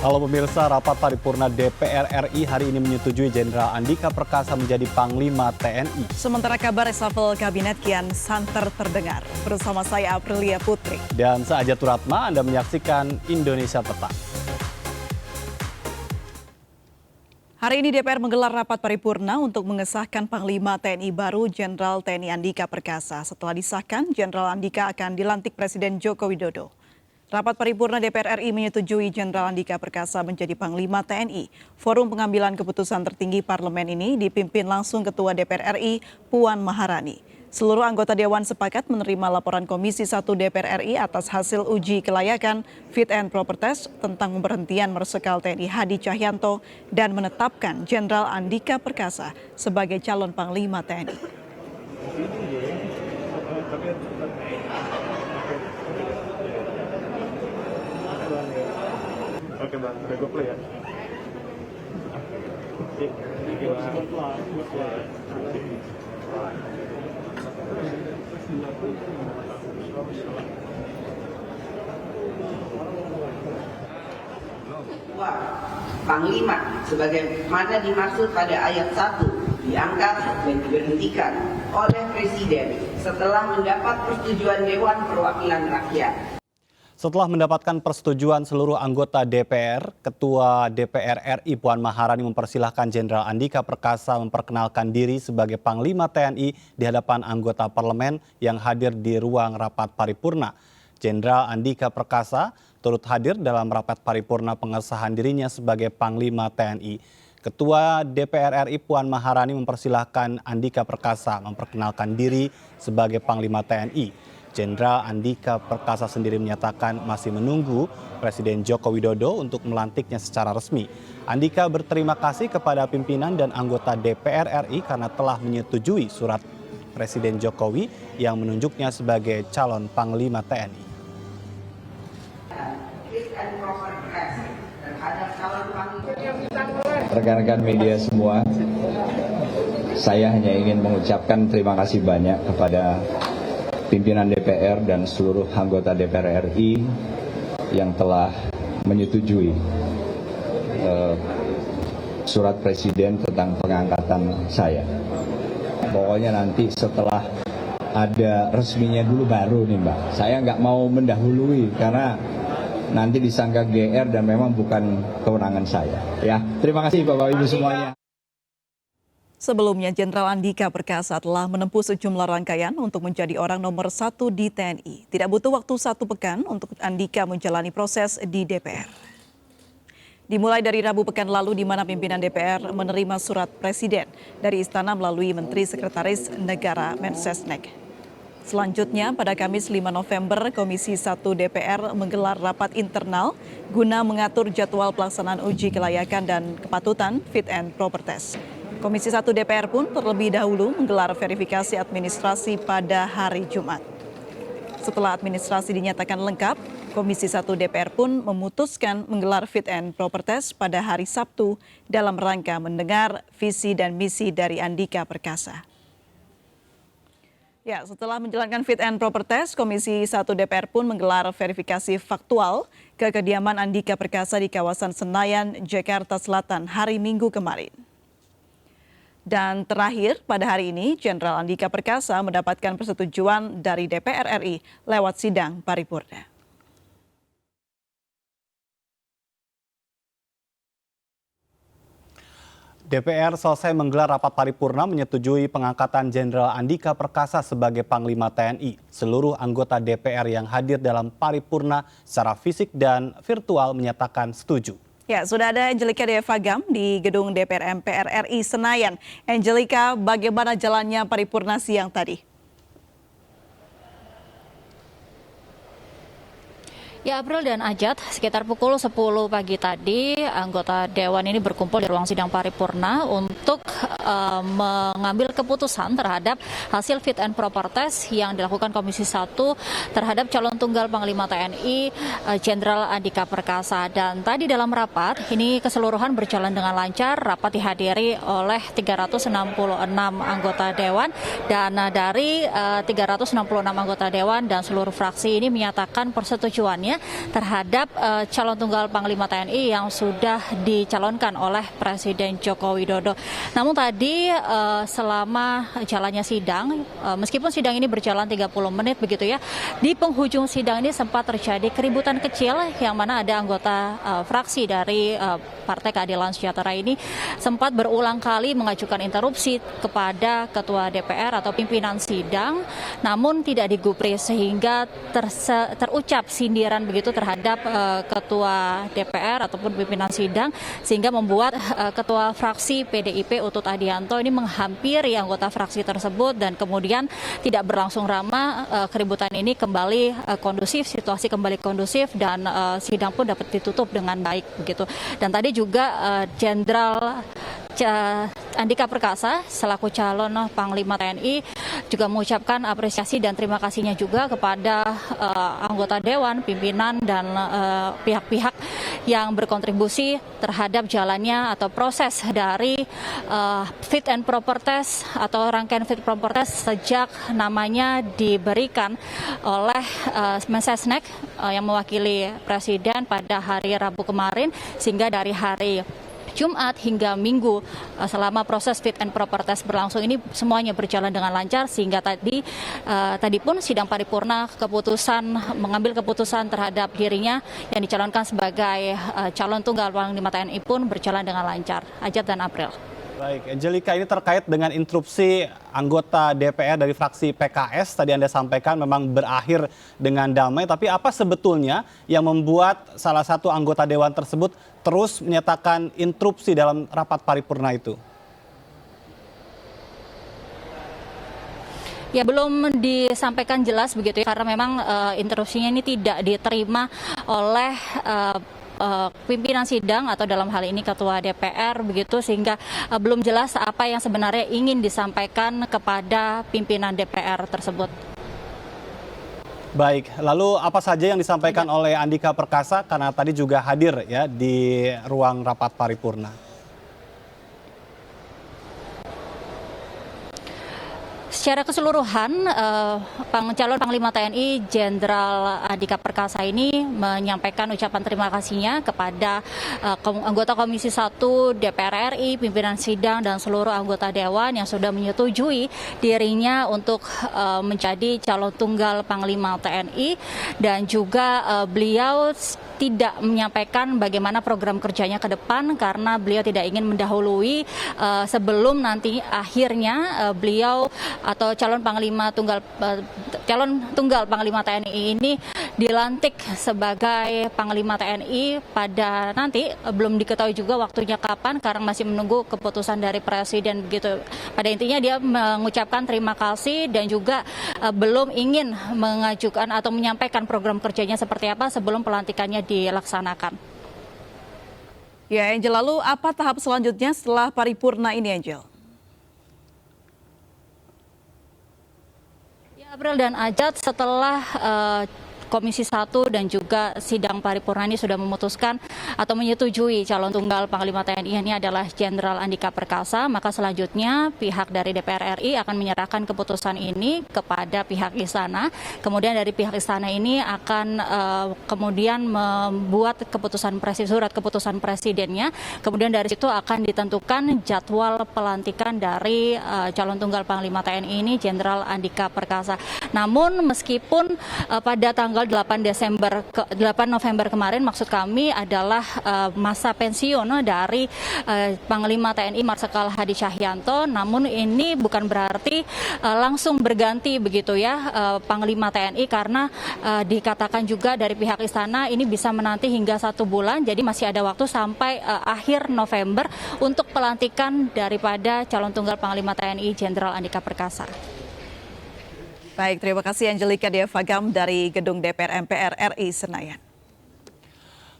Halo pemirsa, rapat paripurna DPR RI hari ini menyetujui Jenderal Andika Perkasa menjadi Panglima TNI. Sementara kabar reshuffle kabinet kian santer terdengar. Bersama saya Aprilia Putri. Dan saya Ajat Turatma, Anda menyaksikan Indonesia Petang. Hari ini DPR menggelar rapat paripurna untuk mengesahkan Panglima TNI baru Jenderal TNI Andika Perkasa. Setelah disahkan, Jenderal Andika akan dilantik Presiden Joko Widodo. Rapat paripurna DPR RI menyetujui Jenderal Andika Perkasa menjadi Panglima TNI. Forum pengambilan keputusan tertinggi parlemen ini dipimpin langsung Ketua DPR RI Puan Maharani. Seluruh anggota Dewan sepakat menerima laporan Komisi 1 DPR RI atas hasil uji kelayakan Fit and Proper Test tentang pemberhentian Marsikal TNI Hadi Cahyanto dan menetapkan Jenderal Andika Perkasa sebagai calon Panglima TNI. Oke Bang, udah gue play ya. Panglima sebagaimana dimaksud pada ayat 1 diangkat dan diberhentikan oleh Presiden setelah mendapat persetujuan Dewan Perwakilan Rakyat. Setelah mendapatkan persetujuan seluruh anggota DPR, Ketua DPR RI Puan Maharani mempersilahkan Jenderal Andika Perkasa memperkenalkan diri sebagai Panglima TNI di hadapan anggota parlemen yang hadir di ruang rapat paripurna. Jenderal Andika Perkasa turut hadir dalam rapat paripurna pengesahan dirinya sebagai Panglima TNI. Ketua DPR RI Puan Maharani mempersilahkan Andika Perkasa memperkenalkan diri sebagai Panglima TNI. Jenderal Andika Perkasa sendiri menyatakan masih menunggu Presiden Joko Widodo untuk melantiknya secara resmi. Andika berterima kasih kepada pimpinan dan anggota DPR RI karena telah menyetujui surat Presiden Jokowi yang menunjuknya sebagai calon Panglima TNI. Rekan-rekan media semua, saya hanya ingin mengucapkan terima kasih banyak kepada pimpinan DPR dan seluruh anggota DPR RI yang telah menyetujui surat Presiden tentang pengangkatan saya. Pokoknya nanti setelah ada resminya dulu baru nih Mbak. Saya nggak mau mendahului karena nanti disangka GR dan memang bukan kewenangan saya. Ya, terima kasih Bapak Ibu semuanya. Sebelumnya, Jenderal Andika Perkasa telah menempuh sejumlah rangkaian untuk menjadi orang nomor 1 di TNI. Tidak butuh waktu 1 pekan untuk Andika menjalani proses di DPR. Dimulai dari Rabu pekan lalu di mana pimpinan DPR menerima surat Presiden dari Istana melalui Menteri Sekretaris Negara Mensesnek. Selanjutnya, pada Kamis 5 November, Komisi 1 DPR menggelar rapat internal guna mengatur jadwal pelaksanaan uji kelayakan dan kepatutan Fit and Proper Test. Komisi 1 DPR pun terlebih dahulu menggelar verifikasi administrasi pada hari Jumat. Setelah administrasi dinyatakan lengkap, Komisi 1 DPR pun memutuskan menggelar Fit and Proper Test pada hari Sabtu dalam rangka mendengar visi dan misi dari Andika Perkasa. Ya, setelah menjalankan Fit and Proper Test, Komisi 1 DPR pun menggelar verifikasi faktual ke kediaman Andika Perkasa di kawasan Senayan, Jakarta Selatan hari Minggu kemarin. Dan terakhir, pada hari ini, Jenderal Andika Perkasa mendapatkan persetujuan dari DPR RI lewat sidang paripurna. DPR selesai menggelar rapat paripurna menyetujui pengangkatan Jenderal Andika Perkasa sebagai Panglima TNI. Seluruh anggota DPR yang hadir dalam paripurna secara fisik dan virtual menyatakan setuju. Ya, sudah ada Angelika Deva Gam di gedung DPR MPR RI Senayan. Angelika, bagaimana jalannya paripurna siang tadi? Ya, April dan Ajat, sekitar pukul 10 pagi tadi, anggota Dewan ini berkumpul di ruang sidang paripurna untuk mengambil keputusan terhadap hasil Fit and Proper Test yang dilakukan Komisi 1 terhadap calon tunggal Panglima TNI Jenderal Andika Perkasa. Dan tadi dalam rapat, ini keseluruhan berjalan dengan lancar, rapat dihadiri oleh 366 anggota Dewan, dan dari 366 anggota Dewan dan seluruh fraksi ini menyatakan persetujuannya dukungannya terhadap calon tunggal Panglima TNI yang sudah dicalonkan oleh Presiden Joko Widodo. Namun tadi selama jalannya sidang, meskipun sidang ini berjalan 30 menit begitu ya, di penghujung sidang ini sempat terjadi keributan kecil yang mana ada anggota fraksi dari Partai Keadilan Sejahtera ini sempat berulang kali mengajukan interupsi kepada Ketua DPR atau pimpinan sidang, namun tidak digubris sehingga terucap sindiran begitu terhadap Ketua DPR ataupun pimpinan sidang, sehingga membuat Ketua fraksi PDIP Utut Adianto ini menghampiri anggota fraksi tersebut dan kemudian tidak berlangsung lama keributan ini kembali kondusif, situasi kembali kondusif dan sidang pun dapat ditutup dengan baik begitu. Dan tadi juga Jenderal Andika Perkasa selaku calon Panglima TNI juga mengucapkan apresiasi dan terima kasihnya juga kepada anggota Dewan, pimpinan dan pihak-pihak yang berkontribusi terhadap jalannya atau proses dari fit and proper test atau rangkaian fit and proper test sejak namanya diberikan oleh Mensesnek yang mewakili Presiden pada hari Rabu kemarin, sehingga dari hari Jumat hingga Minggu selama proses fit and proper test berlangsung ini semuanya berjalan dengan lancar, sehingga tadi pun sidang paripurna mengambil keputusan terhadap dirinya yang dicalonkan sebagai calon tunggal Panglima TNI pun berjalan dengan lancar. Ajat dan April. Baik, Angelica, ini terkait dengan interupsi anggota DPR dari fraksi PKS, tadi Anda sampaikan memang berakhir dengan damai, tapi apa sebetulnya yang membuat salah satu anggota Dewan tersebut terus menyatakan interupsi dalam rapat paripurna itu? Ya, belum disampaikan jelas begitu ya, karena memang interupsinya ini tidak diterima oleh pimpinan sidang atau dalam hal ini Ketua DPR begitu, sehingga belum jelas apa yang sebenarnya ingin disampaikan kepada pimpinan DPR tersebut. Baik, lalu apa saja yang disampaikan oleh Andika Perkasa karena tadi juga hadir ya di ruang rapat paripurna? Secara keseluruhan, calon Panglima TNI Jenderal Andika Perkasa ini menyampaikan ucapan terima kasihnya kepada anggota Komisi 1 DPR RI, pimpinan sidang dan seluruh anggota Dewan yang sudah menyetujui dirinya untuk menjadi calon tunggal Panglima TNI, dan juga beliau tidak menyampaikan bagaimana program kerjanya ke depan karena beliau tidak ingin mendahului sebelum nanti akhirnya beliau atau calon tunggal Panglima TNI ini dilantik sebagai Panglima TNI pada nanti. Belum diketahui juga waktunya kapan karena masih menunggu keputusan dari Presiden begitu. Pada intinya dia mengucapkan terima kasih dan juga belum ingin mengajukan atau menyampaikan program kerjanya seperti apa sebelum pelantikannya dilaksanakan. Ya, Angel, lalu apa tahap selanjutnya setelah paripurna ini, Angel? April dan Ajat, setelah Komisi 1 dan juga sidang paripurna ini sudah memutuskan atau menyetujui calon tunggal Panglima TNI ini adalah Jenderal Andika Perkasa, maka selanjutnya pihak dari DPR RI akan menyerahkan keputusan ini kepada pihak istana. Kemudian dari pihak istana ini akan kemudian membuat surat keputusan presidennya. Kemudian dari situ akan ditentukan jadwal pelantikan dari calon tunggal Panglima TNI ini Jenderal Andika Perkasa. Namun meskipun pada tanggal 8 November kemarin maksud kami adalah masa pensiun dari Panglima TNI Marsikal Hadi Cahyanto, namun ini bukan berarti langsung berganti begitu ya Panglima TNI, karena dikatakan juga dari pihak istana ini bisa menanti hingga 1 bulan, jadi masih ada waktu sampai akhir November untuk pelantikan daripada calon tunggal Panglima TNI Jenderal Andika Perkasa. Baik, terima kasih Angelica Diavagam dari Gedung DPR MPR RI Senayan.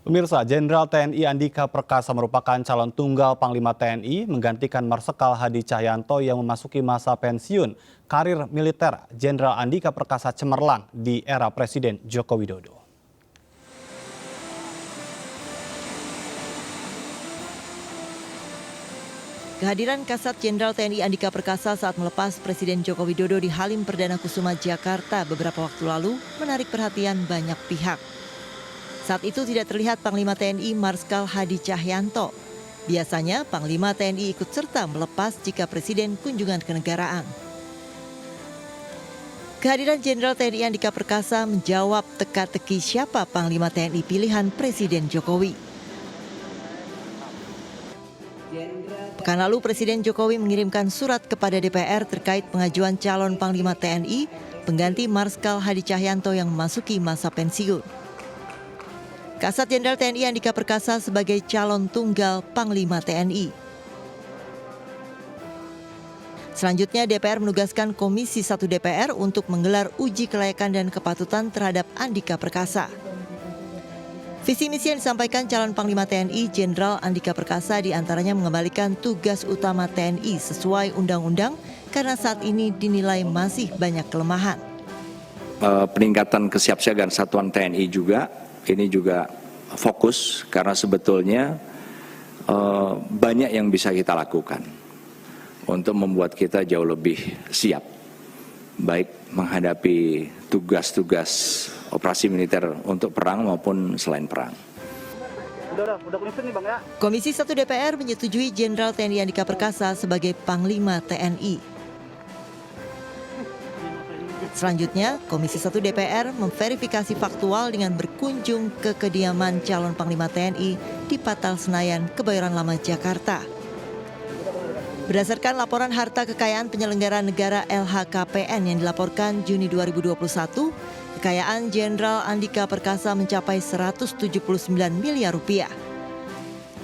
Pemirsa, Jenderal TNI Andika Perkasa merupakan calon tunggal Panglima TNI menggantikan Marsikal Hadi Cahyanto yang memasuki masa pensiun. Karir militer Jenderal Andika Perkasa cemerlang di era Presiden Joko Widodo. Kehadiran Kasat Jenderal TNI Andika Perkasa saat melepas Presiden Joko Widodo di Halim Perdana Kusuma, Jakarta beberapa waktu lalu menarik perhatian banyak pihak. Saat itu tidak terlihat Panglima TNI Marskal Hadi Cahyanto. Biasanya Panglima TNI ikut serta melepas jika Presiden kunjungan kenegaraan. Kehadiran Jenderal TNI Andika Perkasa menjawab teka-teki siapa Panglima TNI pilihan Presiden Jokowi. Pekan lalu Presiden Jokowi mengirimkan surat kepada DPR terkait pengajuan calon Panglima TNI pengganti Marskal Hadi Cahyanto yang memasuki masa pensiun. Kasat Jenderal TNI Andika Perkasa sebagai calon tunggal Panglima TNI. Selanjutnya DPR menugaskan Komisi 1 DPR untuk menggelar uji kelayakan dan kepatutan terhadap Andika Perkasa. Visi misi yang disampaikan calon Panglima TNI Jenderal Andika Perkasa diantaranya mengembalikan tugas utama TNI sesuai undang-undang karena saat ini dinilai masih banyak kelemahan. Peningkatan kesiapsiagaan satuan TNI juga, ini juga fokus karena sebetulnya banyak yang bisa kita lakukan untuk membuat kita jauh lebih siap, baik menghadapi tugas-tugas operasi militer untuk perang maupun selain perang. Komisi 1 DPR menyetujui Jenderal TNI Andika Perkasa sebagai Panglima TNI. Selanjutnya, Komisi 1 DPR memverifikasi faktual dengan berkunjung ke kediaman calon Panglima TNI di Patal Senayan, Kebayoran Lama, Jakarta. Berdasarkan laporan harta kekayaan penyelenggara negara LHKPN yang dilaporkan Juni 2021, kekayaan Jenderal Andika Perkasa mencapai 179 miliar rupiah.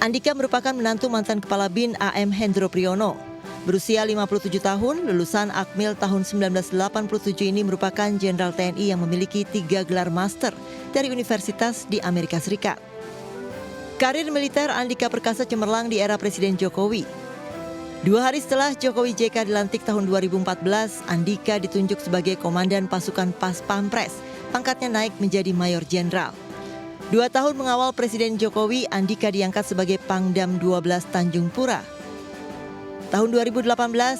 Andika merupakan menantu mantan Kepala BIN AM Hendro Priyono. Berusia 57 tahun, lulusan Akmil tahun 1987 ini merupakan Jenderal TNI yang memiliki 3 gelar master dari universitas di Amerika Serikat. Karir militer Andika Perkasa cemerlang di era Presiden Jokowi. 2 hari setelah Jokowi JK dilantik tahun 2014, Andika ditunjuk sebagai Komandan Pasukan Pas Pampres. Pangkatnya naik menjadi Mayor Jenderal. 2 tahun mengawal Presiden Jokowi, Andika diangkat sebagai Pangdam 12 Tanjung Pura. Tahun 2018,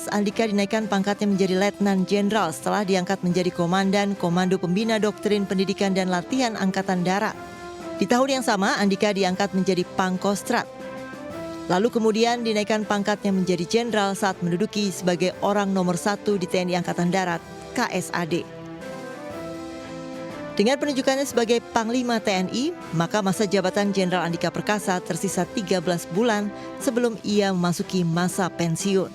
Andika dinaikkan pangkatnya menjadi Letnan Jenderal setelah diangkat menjadi Komandan Komando Pembina Doktrin Pendidikan dan Latihan Angkatan Darat. Di tahun yang sama, Andika diangkat menjadi Pangkostrat. Lalu kemudian dinaikkan pangkatnya menjadi jenderal saat menduduki sebagai orang nomor 1 di TNI Angkatan Darat, KSAD. Dengan penunjukannya sebagai Panglima TNI, maka masa jabatan Jenderal Andika Perkasa tersisa 13 bulan sebelum ia memasuki masa pensiun.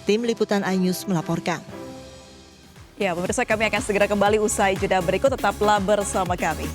Tim Liputan iNews melaporkan. Ya, pemirsa, kami akan segera kembali usai jeda berikut, tetaplah bersama kami.